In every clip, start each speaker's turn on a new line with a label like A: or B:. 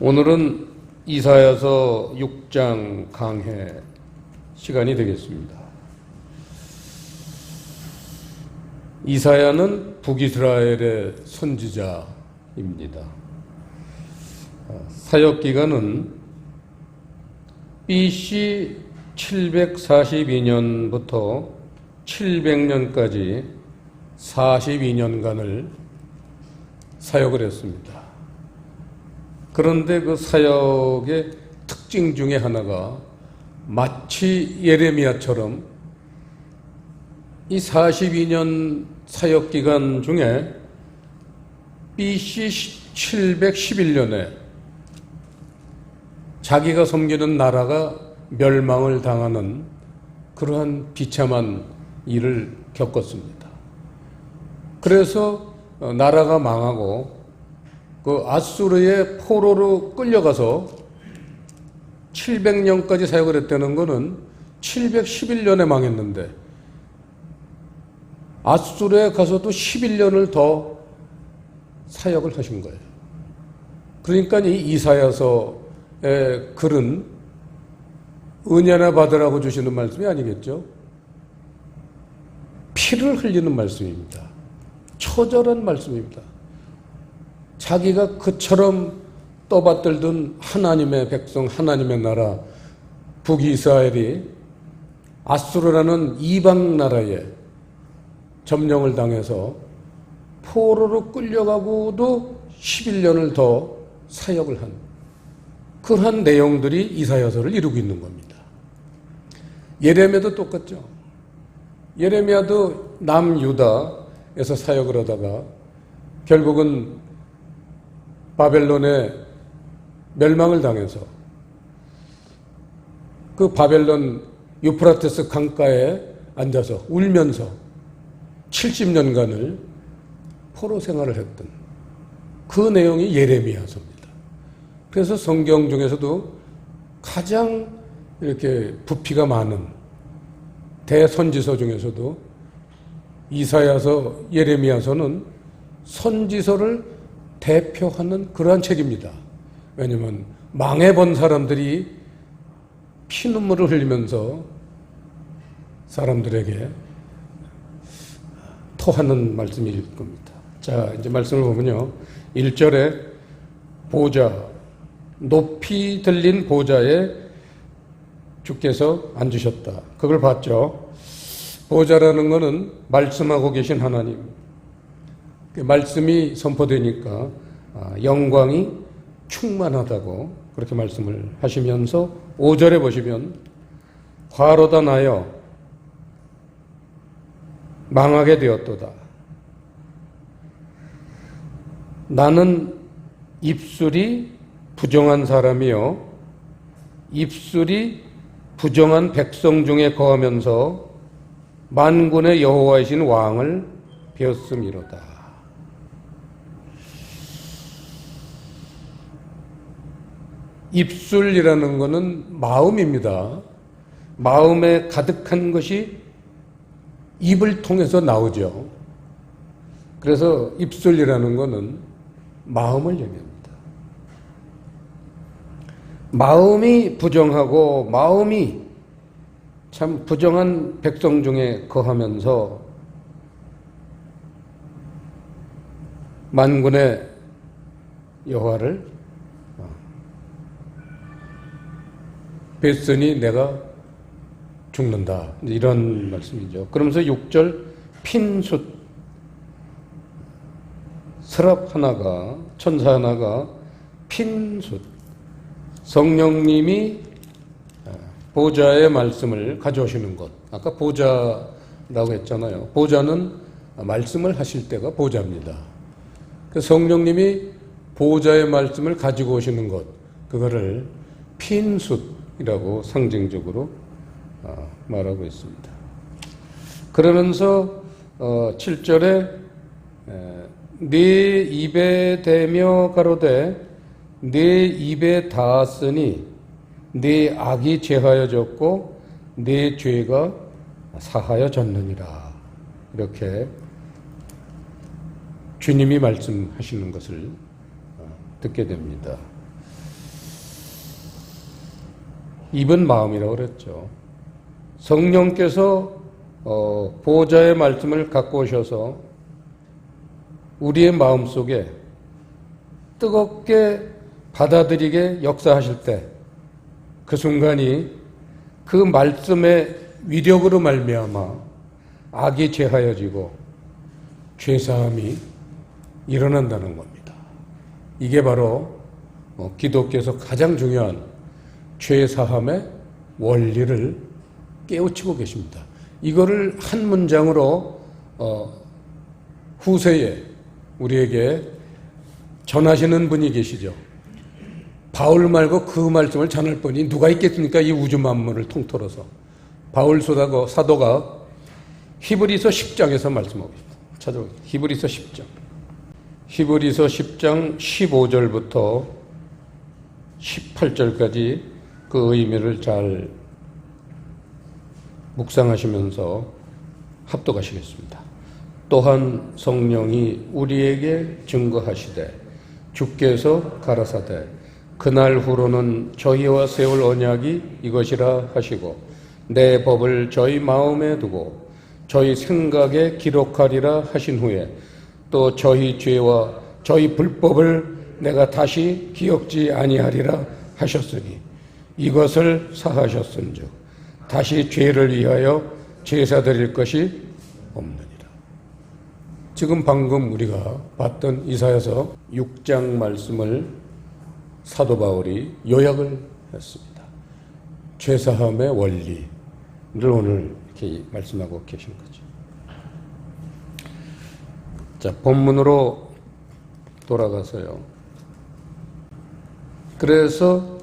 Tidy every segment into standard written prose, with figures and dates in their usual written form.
A: 오늘은 이사야서 6장 강해 시간이 되겠습니다. 이사야는 북이스라엘의 선지자입니다. 사역 기간은 BC 742년부터 700년까지 42년간을 사역을 했습니다. 그런데 그 사역의 특징 중에 하나가 마치 예레미야처럼 이 42년 사역 기간 중에 BC 711년에 자기가 섬기는 나라가 멸망을 당하는 그러한 비참한 일을 겪었습니다. 그래서 나라가 망하고 그 아수르의 포로로 끌려가서 700년까지 사역을 했다는 것은 711년에 망했는데 아수르에 가서도 11년을 더 사역을 하신 거예요. 그러니까 이 이사야서의 글은 은혜나 받으라고 주시는 말씀이 아니겠죠. 피를 흘리는 말씀입니다. 처절한 말씀입니다. 자기가 그처럼 떠받들던 하나님의 백성, 하나님의 나라 북이스라엘이 아수르라는 이방 나라에 점령을 당해서 포로로 끌려가고도 11년을 더 사역을 한 그러한 내용들이 이사야서를 이루고 있는 겁니다. 예레미야도 똑같죠. 예레미야도 남유다에서 사역을 하다가 결국은 바벨론에 멸망을 당해서 그 바벨론 유프라테스 강가에 앉아서 울면서 70년간을 포로 생활을 했던 그 내용이 예레미야서입니다. 그래서 성경 중에서도 가장 이렇게 부피가 많은 대선지서 중에서도 이사야서, 예레미야서는 선지서를 대표하는 그러한 책입니다. 왜냐하면 망해본 사람들이 피눈물을 흘리면서 사람들에게 토하는 말씀일 겁니다. 자, 이제 말씀을 보면요. 1절에 보좌, 높이 들린 보좌에 주께서 앉으셨다. 그걸 봤죠. 보좌라는 것은 말씀하고 계신 하나님. 말씀이 선포되니까 영광이 충만하다고 그렇게 말씀을 하시면서 5절에 보시면 화로다 나여 망하게 되었도다. 나는 입술이 부정한 사람이요 입술이 부정한 백성 중에 거하면서 만군의 여호와이신 왕을 배웠음이로다. 입술이라는 것은 마음입니다. 마음에 가득한 것이 입을 통해서 나오죠. 그래서 입술이라는 것은 마음을 얘기합니다. 마음이 부정하고 마음이 참 부정한 백성 중에 거하면서 만군의 여호와를 뵀으니 내가 죽는다. 이런 말씀이죠. 그러면서 6절 핀숫 서랍 하나가 천사 하나가 핀숫 성령님이 보좌의 말씀을 가져오시는 것. 아까 보좌라고 했잖아요. 보좌는 말씀을 하실 때가 보좌입니다. 그 성령님이 보좌의 말씀을 가지고 오시는 것. 그거를 핀숫 이라고 상징적으로 말하고 있습니다. 그러면서 7절에 네 입에 대며 가로되 네 입에 닿았으니 네 악이 제하여졌고 네 죄가 사하여졌느니라. 이렇게 주님이 말씀하시는 것을 듣게 됩니다. 입은 마음이라고 그랬죠. 성령께서 보좌의 말씀을 갖고 오셔서 우리의 마음속에 뜨겁게 받아들이게 역사하실 때 그 순간이 그 말씀의 위력으로 말미암아 악이 제하여지고 죄사함이 일어난다는 겁니다. 이게 바로 기독교에서 가장 중요한 죄사함의 원리를 깨우치고 계십니다. 이거를 한 문장으로 후세에 우리에게 전하시는 분이 계시죠. 바울 말고 그 말씀을 전할 분이 누가 있겠습니까? 이 우주 만물을 통틀어서. 바울 사도가 히브리서 10장에서 말씀하고 있습니다. 찾아보겠습니다. 히브리서 10장. 히브리서 10장 15절부터 18절까지 그 의미를 잘 묵상하시면서 합독하시겠습니다. 또한 성령이 우리에게 증거하시되 주께서 가라사대 그날 후로는 저희와 세울 언약이 이것이라 하시고 내 법을 저희 마음에 두고 저희 생각에 기록하리라 하신 후에 또 저희 죄와 저희 불법을 내가 다시 기억지 아니하리라 하셨으니 이것을 사하셨은즉 다시 죄를 위하여 제사 드릴 것이 없느니라. 지금 방금 우리가 봤던 이사야서 6장 말씀을 사도 바울이 요약을 했습니다. 죄사함의 원리를 오늘 이렇게 말씀하고 계신 거죠. 자, 본문으로 돌아가서요. 그래서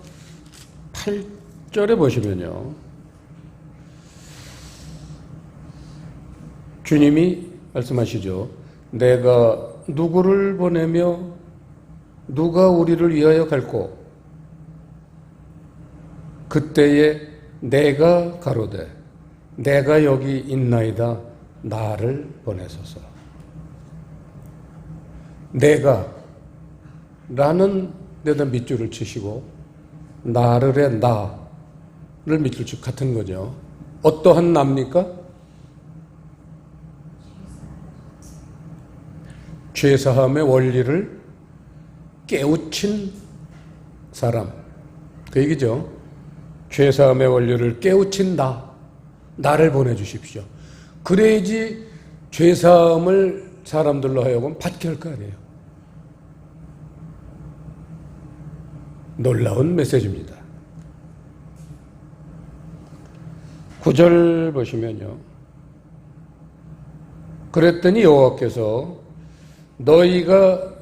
A: 8절에 보시면요. 주님이 말씀하시죠. 내가 누구를 보내며 누가 우리를 위하여 갈고 그때에 내가 가로되 내가 여기 있나이다 나를 보내소서. 내가 라는 데다 밑줄을 치시고 나를의 나를 밑줄 치 같은 거죠. 어떠한 나입니까? 죄사함의 원리를 깨우친 사람, 그 얘기죠. 죄사함의 원리를 깨우친 나를 보내주십시오. 그래야지 죄사함을 사람들로 하여금 받게 할 거 아니에요. 놀라운 메시지입니다. 9절 보시면요. 그랬더니 여호와께서 너희가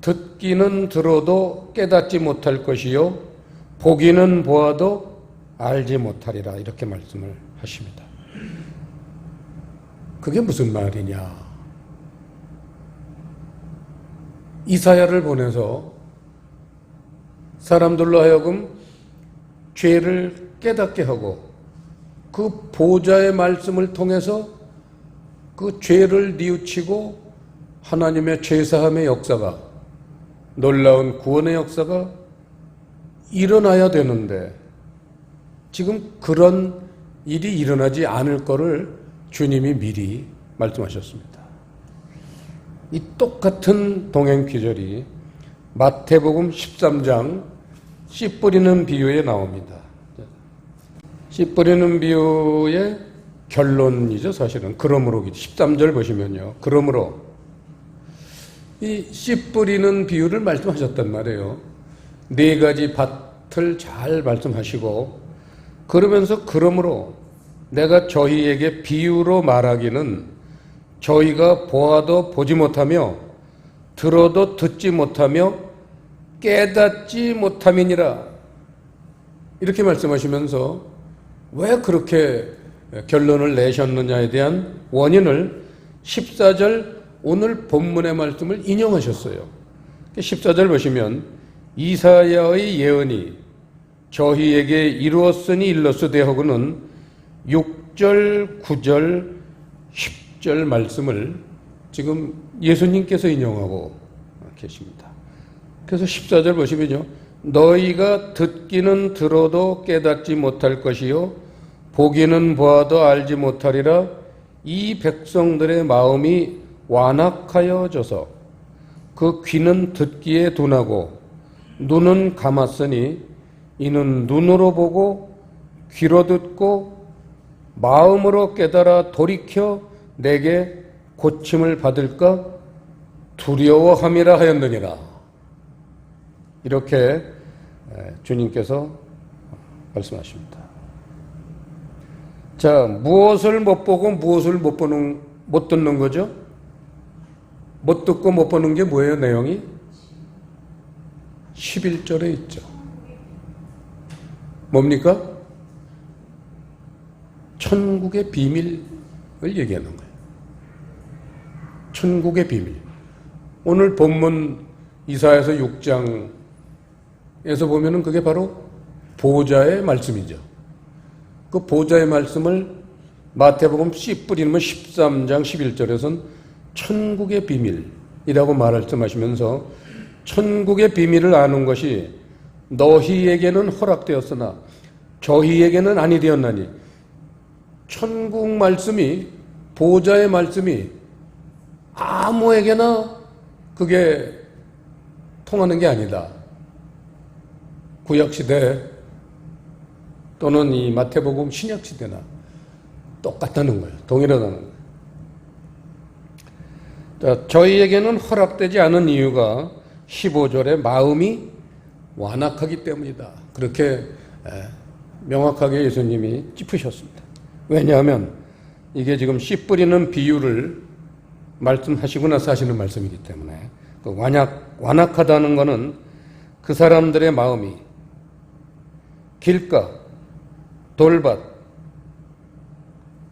A: 듣기는 들어도 깨닫지 못할 것이요 보기는 보아도 알지 못하리라 이렇게 말씀을 하십니다. 그게 무슨 말이냐? 이사야를 보내서 사람들로 하여금 죄를 깨닫게 하고 그 보좌의 말씀을 통해서 그 죄를 뉘우치고 하나님의 죄사함의 역사가 놀라운 구원의 역사가 일어나야 되는데 지금 그런 일이 일어나지 않을 거를 주님이 미리 말씀하셨습니다. 이 똑같은 동행 귀절이 마태복음 13장 씨 뿌리는 비유에 나옵니다. 씨 뿌리는 비유의 결론이죠, 사실은. 그러므로 13절 보시면요. 그러므로 이 씨 뿌리는 비유를 말씀하셨단 말이에요. 네 가지 밭을 잘 말씀하시고 그러면서 그러므로 내가 저희에게 비유로 말하기는 저희가 보아도 보지 못하며 들어도 듣지 못하며 깨닫지 못함이니라 이렇게 말씀하시면서 왜 그렇게 결론을 내셨느냐에 대한 원인을 14절 오늘 본문의 말씀을 인용하셨어요. 14절 보시면 이사야의 예언이 저희에게 이루었으니 일렀으되 하고는 6절, 9절, 10절 말씀을 지금 예수님께서 인용하고 계십니다. 그래서 14절 보시면요. 너희가 듣기는 들어도 깨닫지 못할 것이요 보기는 보아도 알지 못하리라. 이 백성들의 마음이 완악하여져서 그 귀는 듣기에 둔하고 눈은 감았으니 이는 눈으로 보고 귀로 듣고 마음으로 깨달아 돌이켜 내게 고침을 받을까 두려워함이라 하였느니라. 이렇게 주님께서 말씀하십니다. 자, 무엇을 못 보고 무엇을 못 듣는 거죠? 못 듣고 못 보는 게 뭐예요, 내용이? 11절에 있죠. 뭡니까? 천국의 비밀을 얘기하는 거예요. 천국의 비밀. 오늘 본문 이사야서 6장에서 보면은 그게 바로 보좌의 말씀이죠. 그 보좌의 말씀을 마태복음 씨 뿌리면 13장 11절에서는 천국의 비밀이라고 말씀하시면서 천국의 비밀을 아는 것이 너희에게는 허락되었으나 저희에게는 아니 되었나니 천국 말씀이 보좌의 말씀이 아무에게나 그게 통하는 게 아니다. 구약시대 또는 이 마태복음 신약시대나 똑같다는 거예요. 동일하다는 거예요. 자, 저희에게는 허락되지 않은 이유가 15절에 마음이 완악하기 때문이다. 그렇게 명확하게 예수님이 짚으셨습니다. 왜냐하면 이게 지금 씨 뿌리는 비유를 말씀하시고 나서 하시는 말씀이기 때문에 그 완악하다는 것은 그 사람들의 마음이 길가, 돌밭,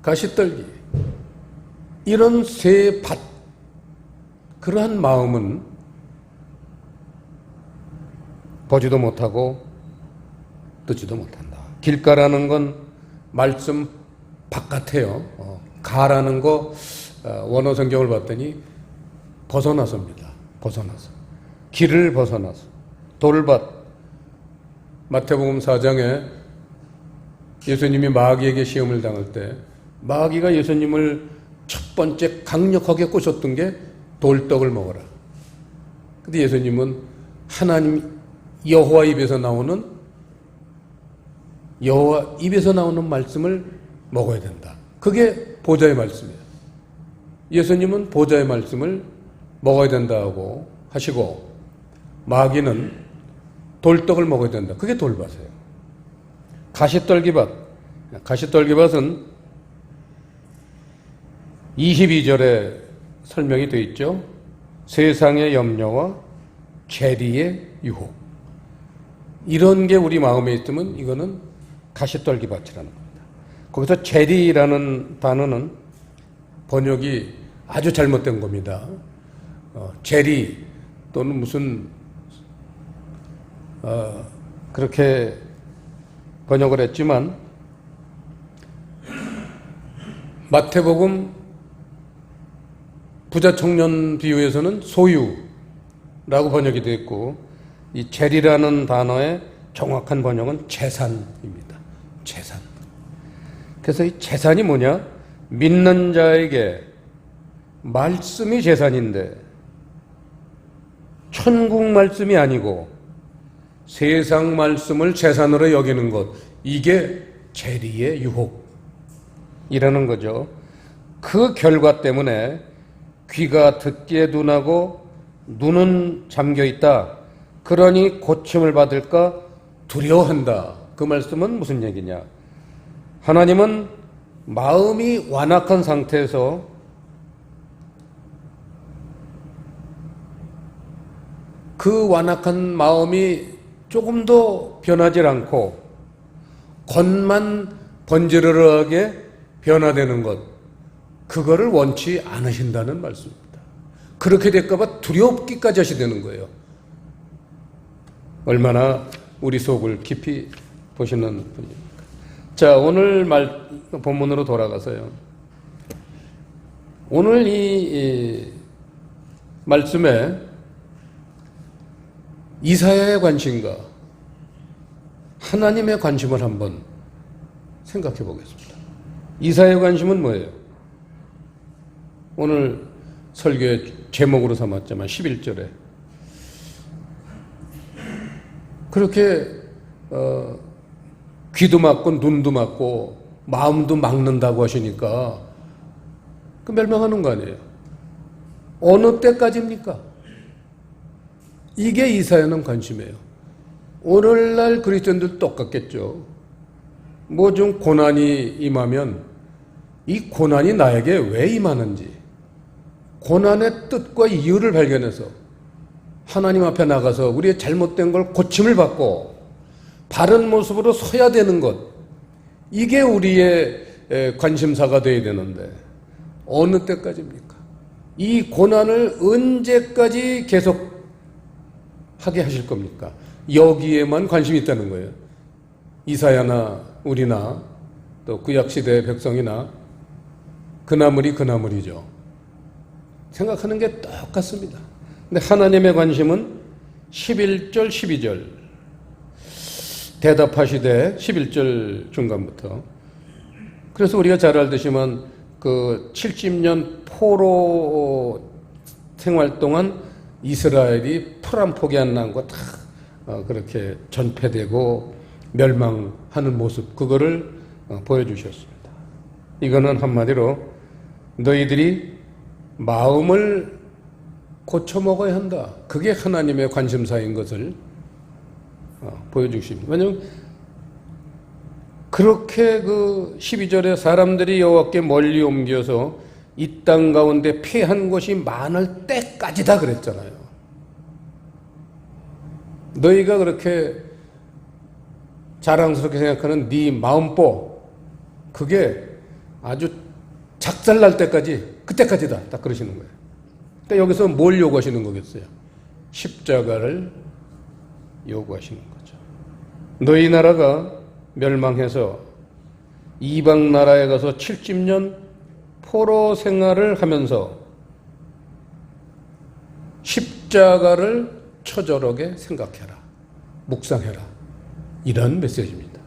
A: 가시떨기 이런 새 밭 그러한 마음은 보지도 못하고 듣지도 못한다. 길가라는 건 말씀 바깥에요. 가라는 거 원어 성경을 봤더니 벗어나서입니다. 벗어나서. 길을 벗어나서. 돌밭. 마태복음 4장에 예수님이 마귀에게 시험을 당할 때 마귀가 예수님을 첫 번째 강력하게 꼬셨던 게 돌떡을 먹어라. 근데 예수님은 하나님 여호와 입에서 나오는 말씀을 먹어야 된다. 그게 보좌의 말씀이에요. 예수님은 보좌의 말씀을 먹어야 된다고 하시고 마귀는 돌떡을 먹어야 된다. 그게 돌밭이에요. 가시떨기밭. 가시떨기밭은 22절에 설명이 되어 있죠. 세상의 염려와 재리의 유혹. 이런 게 우리 마음에 있으면 이거는 가시떨기밭이라는 겁니다. 거기서 재리라는 단어는 번역이 아주 잘못된 겁니다. 재리 또는 무슨 그렇게 번역을 했지만 마태복음 부자 청년 비유에서는 소유라고 번역이 되어 있고 이 재리라는 단어의 정확한 번역은 재산입니다. 재산. 그래서 이 재산이 뭐냐? 믿는 자에게 말씀이 재산인데 천국 말씀이 아니고 세상 말씀을 재산으로 여기는 것, 이게 재리의 유혹이라는 거죠. 그 결과 때문에 귀가 듣기에 둔하고 눈은 잠겨 있다. 그러니 고침을 받을까 두려워한다. 그 말씀은 무슨 얘기냐? 하나님은 마음이 완악한 상태에서 그 완악한 마음이 조금도 변하지 않고 겉만 번지르르하게 변화되는 것, 그거를 원치 않으신다는 말씀입니다. 그렇게 될까봐 두렵기까지 하시되는 거예요. 얼마나 우리 속을 깊이 보시는 분입니까? 자, 오늘 본문으로 돌아가서요. 오늘 이 말씀에 이사야의 관심과 하나님의 관심을 한번 생각해 보겠습니다. 이사야의 관심은 뭐예요? 오늘 설교의 제목으로 삼았지만 11절에 그렇게 귀도 막고 눈도 막고 마음도 막는다고 하시니까 그 멸망하는 거 아니에요? 어느 때까지입니까? 이게 이사야는 관심이에요. 오늘날 그리스도인들 똑같겠죠. 뭐 좀 고난이 임하면 이 고난이 나에게 왜 임하는지 고난의 뜻과 이유를 발견해서 하나님 앞에 나가서 우리의 잘못된 걸 고침을 받고 바른 모습으로 서야 되는 것, 이게 우리의 관심사가 되어야 되는데 어느 때까지입니까? 이 고난을 언제까지 계속 하게 하실 겁니까? 여기에만 관심이 있다는 거예요. 이사야나 우리나 또 구약시대의 백성이나 그나물이 그나물이죠. 생각하는 게 똑같습니다. 근데 하나님의 관심은 11절, 12절 대답하시되 11절 중간부터. 그래서 우리가 잘 알듯이만 그 70년 포로 생활 동안 이스라엘이 풀 한 폭이 안 난 거 다 그렇게 전폐되고 멸망하는 모습, 그거를 보여주셨습니다. 이거는 한마디로 너희들이 마음을 고쳐먹어야 한다. 그게 하나님의 관심사인 것을 보여주십니다. 왜냐하면 그렇게 그 12절에 사람들이 여호와께 멀리 옮겨서 이 땅 가운데 패한 것이 많을 때까지다 그랬잖아요. 너희가 그렇게 자랑스럽게 생각하는 네 마음보, 그게 아주 작살날 때까지, 그때까지다. 딱 그러시는 거예요. 그러니까 여기서 뭘 요구하시는 거겠어요? 십자가를 요구하시는 거죠. 너희 나라가 멸망해서 이방 나라에 가서 70년 포로 생활을 하면서 십자가를 처절하게 생각해라. 묵상해라. 이런 메시지입니다.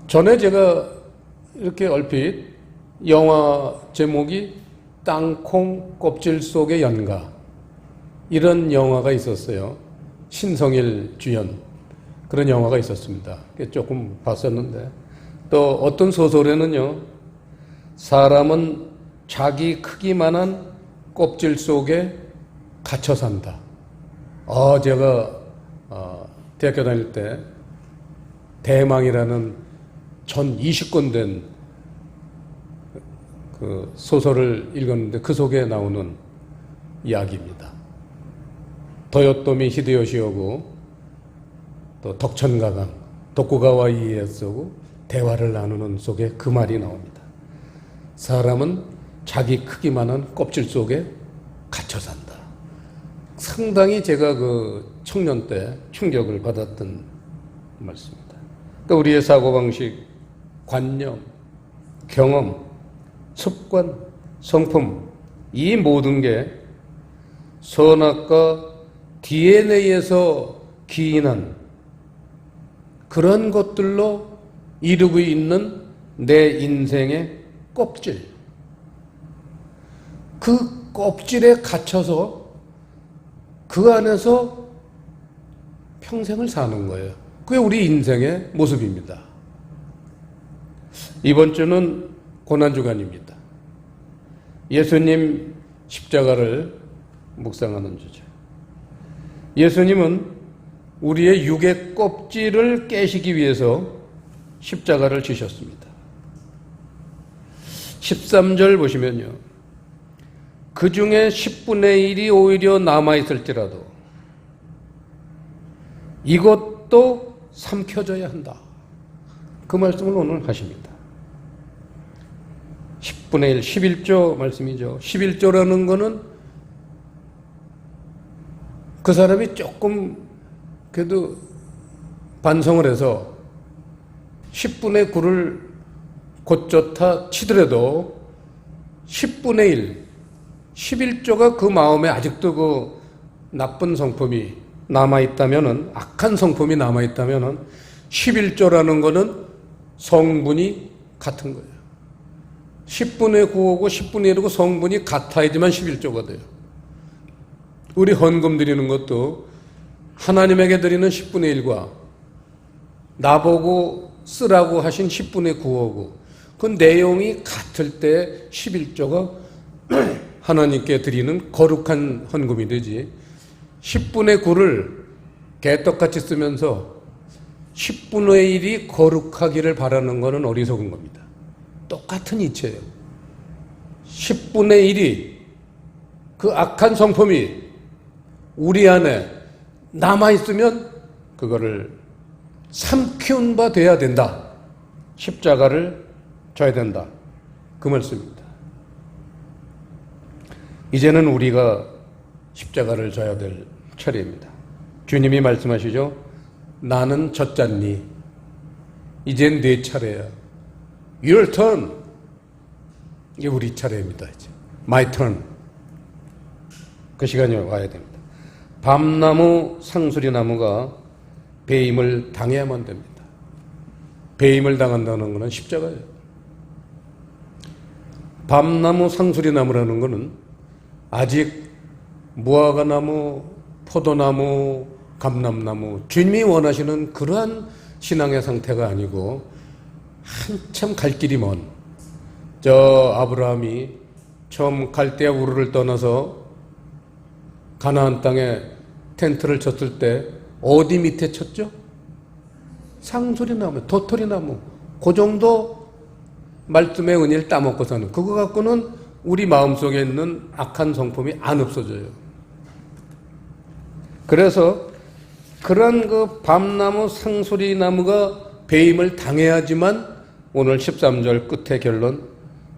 A: 전에 제가 이렇게 얼핏 영화 제목이 땅콩 껍질 속의 연가, 이런 영화가 있었어요. 신성일 주연, 그런 영화가 있었습니다. 조금 봤었는데, 또 어떤 소설에는요, 사람은 자기 크기만한 껍질 속에 갇혀 산다. 제가 대학교 다닐 때 대망이라는 전 20권 된 그 소설을 읽었는데 그 속에 나오는 이야기입니다. 도요토미 히데요시하고 또 덕천가강, 도쿠가와 이에야스하고 대화를 나누는 속에 그 말이 나옵니다. 사람은 자기 크기만한 껍질 속에 갇혀 산다. 상당히 제가 그 청년 때 충격을 받았던 말씀입니다. 그러니까 우리의 사고방식, 관념, 경험, 습관, 성품, 이 모든 게 선악과 DNA에서 기인한 그런 것들로 이루고 있는 내 인생의 껍질, 그 껍질에 갇혀서 그 안에서 평생을 사는 거예요. 그게 우리 인생의 모습입니다. 이번 주는 고난주간입니다. 예수님 십자가를 묵상하는 주죠. 예수님은 우리의 육의 껍질을 깨시기 위해서 십자가를 지셨습니다. 13절 보시면요, 그 중에 10분의 1이 오히려 남아있을지라도 이것도 삼켜져야 한다. 그 말씀을 오늘 하십니다. 10분의 1, 11조 말씀이죠. 11조라는 거는 그 사람이 조금 그래도 반성을 해서 10분의 9를 곧좋다 치더라도 10분의 1, 11조가 그 마음에 아직도 그 나쁜 성품이 남아있다면은, 악한 성품이 남아있다면은 11조라는 거는 성분이 같은 거예요. 10분의 9하고 10분의 1하고 성분이 같아야지만 11조가 돼요. 우리 헌금 드리는 것도 하나님에게 드리는 10분의 1과 나보고 쓰라고 하신 10분의 9하고 그 내용이 같을 때 11조가 하나님께 드리는 거룩한 헌금이 되지, 10분의 9를 개떡같이 쓰면서 10분의 1이 거룩하기를 바라는 것은 어리석은 겁니다. 똑같은 이치예요. 10분의 1이 그 악한 성품이 우리 안에 남아있으면 그거를 삼키운 바 돼야 된다. 십자가를 져야 된다. 그 말씀입니다. 이제는 우리가 십자가를 져야 될 차례입니다. 주님이 말씀하시죠. 나는 졌잖니. 이젠 네 차례야. Your turn. 이게 우리 차례입니다. 이제. My turn. 그 시간이 와야 됩니다. 밤나무, 상수리나무가 배임을 당해야만 됩니다. 배임을 당한다는 것은 십자가예요. 밤나무, 상수리나무라는 것은 아직 무화과나무, 포도나무, 감람나무, 주님이 원하시는 그러한 신앙의 상태가 아니고 한참 갈 길이 먼, 저 아브라함이 처음 갈대아 우르를 떠나서 가나안 땅에 텐트를 쳤을 때 어디 밑에 쳤죠? 상수리나무, 도토리나무, 그 정도 말씀의 은혜를 따먹고 사는, 그거 갖고는 우리 마음속에 있는 악한 성품이 안 없어져요. 그래서 그런 그 밤나무, 상수리나무가 배임을 당해야지만 오늘 13절 끝의 결론,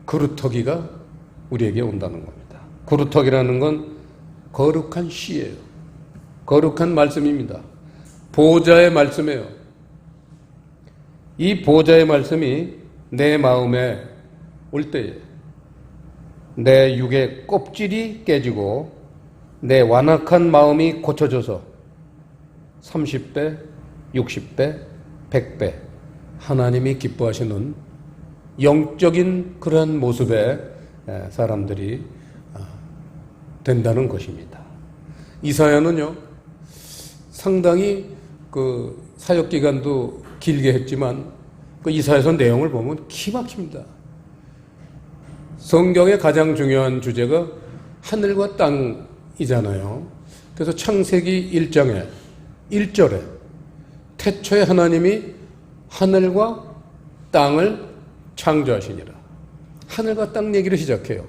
A: 그루터기가 우리에게 온다는 겁니다. 그루터기라는 건 거룩한 시예요. 거룩한 말씀입니다. 보좌의 말씀이에요. 이 보좌의 말씀이 내 마음에 올 때에 내 육의 껍질이 깨지고 내 완악한 마음이 고쳐져서 30배, 60배, 100배 하나님이 기뻐하시는 영적인 그러한 모습의 사람들이 된다는 것입니다. 이사야는요, 상당히 그 사역 기간도 길게 했지만 그 이사야서 내용을 보면 기막힙니다. 성경의 가장 중요한 주제가 하늘과 땅이잖아요. 그래서 창세기 1장에 1절에 태초에 하나님이 하늘과 땅을 창조하시니라. 하늘과 땅 얘기를 시작해요.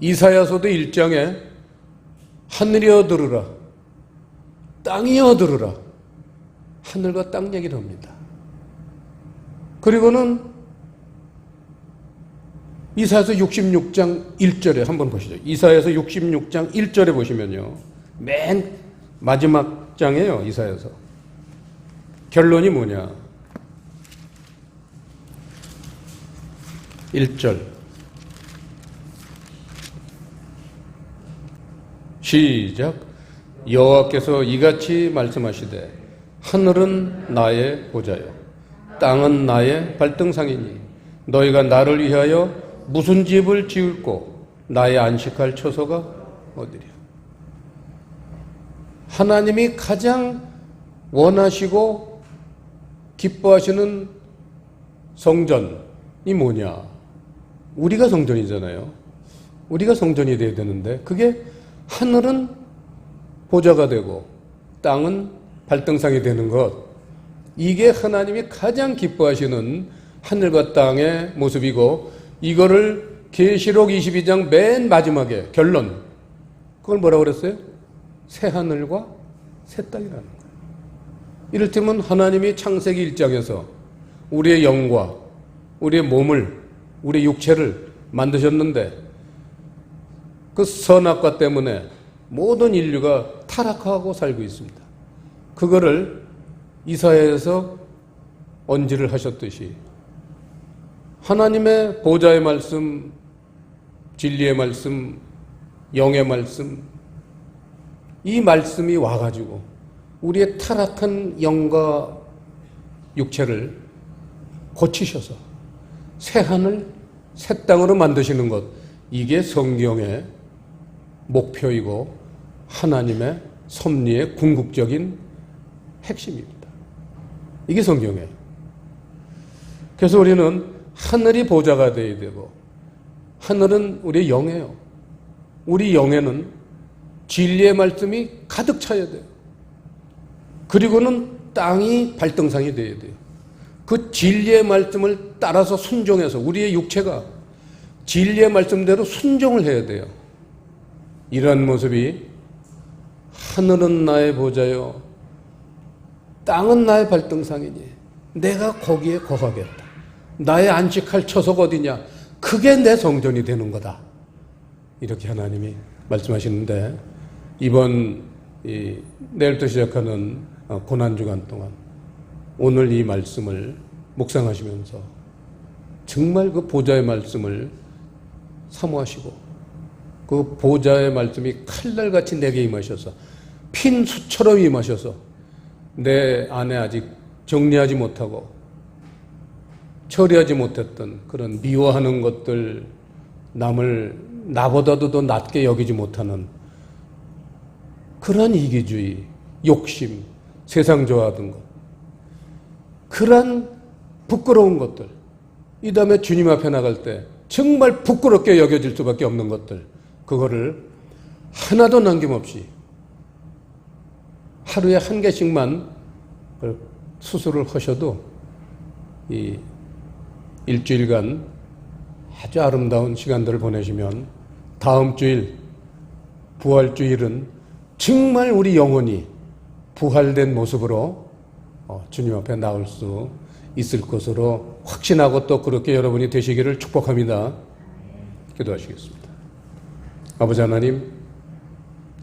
A: 이사야서도 1장에 하늘이여 들으라, 땅이여 들으라, 하늘과 땅 얘기를 합니다. 그리고는 이사야서 66장 1절에 한번 보시죠. 이사야서 66장 1절에 보시면요, 맨 마지막 장이에요. 이사야서 결론이 뭐냐, 1절 시작. 여호와께서 이같이 말씀하시되 하늘은 나의 보좌요 땅은 나의 발등상이니 너희가 나를 위하여 무슨 집을 지을고 나의 안식할 처소가 어디랴. 하나님이 가장 원하시고 기뻐하시는 성전이 뭐냐? 우리가 성전이잖아요. 우리가 성전이 돼야 되는데 그게 하늘은 보좌가 되고 땅은 발등상이 되는 것, 이게 하나님이 가장 기뻐하시는 하늘과 땅의 모습이고, 이거를 계시록 22장 맨 마지막에 결론, 그걸 뭐라고 그랬어요? 새 하늘과 새 땅이라는 거예요. 이를테면 하나님이 창세기 1장에서 우리의 영과 우리의 몸을, 우리의 육체를 만드셨는데 그 선악과 때문에 모든 인류가 타락하고 살고 있습니다. 그거를 이사야에서 언지를 하셨듯이 하나님의 보좌의 말씀, 진리의 말씀, 영의 말씀, 이 말씀이 와가지고 우리의 타락한 영과 육체를 고치셔서 새 하늘, 새 땅으로 만드시는 것, 이게 성경의 목표이고 하나님의 섭리의 궁극적인 핵심입니다. 이게 성경이에요. 그래서 우리는 하늘이 보좌가 되어야 되고, 하늘은 우리의 영이에요. 우리 영에는 진리의 말씀이 가득 차야 돼요. 그리고는 땅이 발등상이 되어야 돼요. 그 진리의 말씀을 따라서 순종해서 우리의 육체가 진리의 말씀대로 순종을 해야 돼요. 이러한 모습이 하늘은 나의 보좌요, 땅은 나의 발등상이니 내가 거기에 거하겠다. 나의 안식할 처소가 어디냐? 그게 내 성전이 되는 거다. 이렇게 하나님이 말씀하시는데, 이번 내일부터 시작하는 고난주간 동안 오늘 이 말씀을 묵상하시면서 정말 그 보좌의 말씀을 사모하시고, 그 보좌의 말씀이 칼날같이 내게 임하셔서 핀수처럼 임하셔서 내 안에 아직 정리하지 못하고 처리하지 못했던 그런 미워하는 것들, 남을 나보다도 더 낮게 여기지 못하는 그런 이기주의, 욕심, 세상 좋아하던 것, 그런 부끄러운 것들, 이 다음에 주님 앞에 나갈 때 정말 부끄럽게 여겨질 수밖에 없는 것들, 그거를 하나도 남김없이 하루에 한 개씩만 수술을 하셔도 이 일주일간 아주 아름다운 시간들을 보내시면 다음 주일, 부활주일은 정말 우리 영혼이 부활된 모습으로 주님 앞에 나올 수 있을 것으로 확신하고 또 그렇게 여러분이 되시기를 축복합니다. 기도하시겠습니다. 아버지 하나님,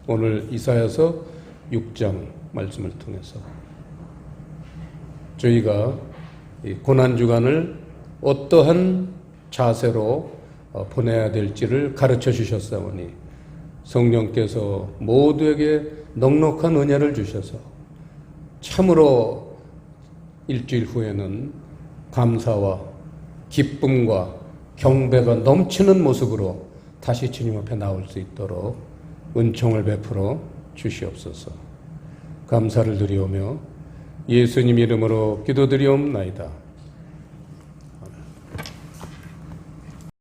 A: 오늘 이사야서 6장 말씀을 통해서 저희가 이 고난주간을 어떠한 자세로 보내야 될지를 가르쳐 주셨사오니 성령께서 모두에게 넉넉한 은혜를 주셔서 참으로 일주일 후에는 감사와 기쁨과 경배가 넘치는 모습으로 다시 주님 앞에 나올 수 있도록 은총을 베풀어 주시옵소서. 감사를 드리오며 예수님 이름으로 기도드리옵나이다.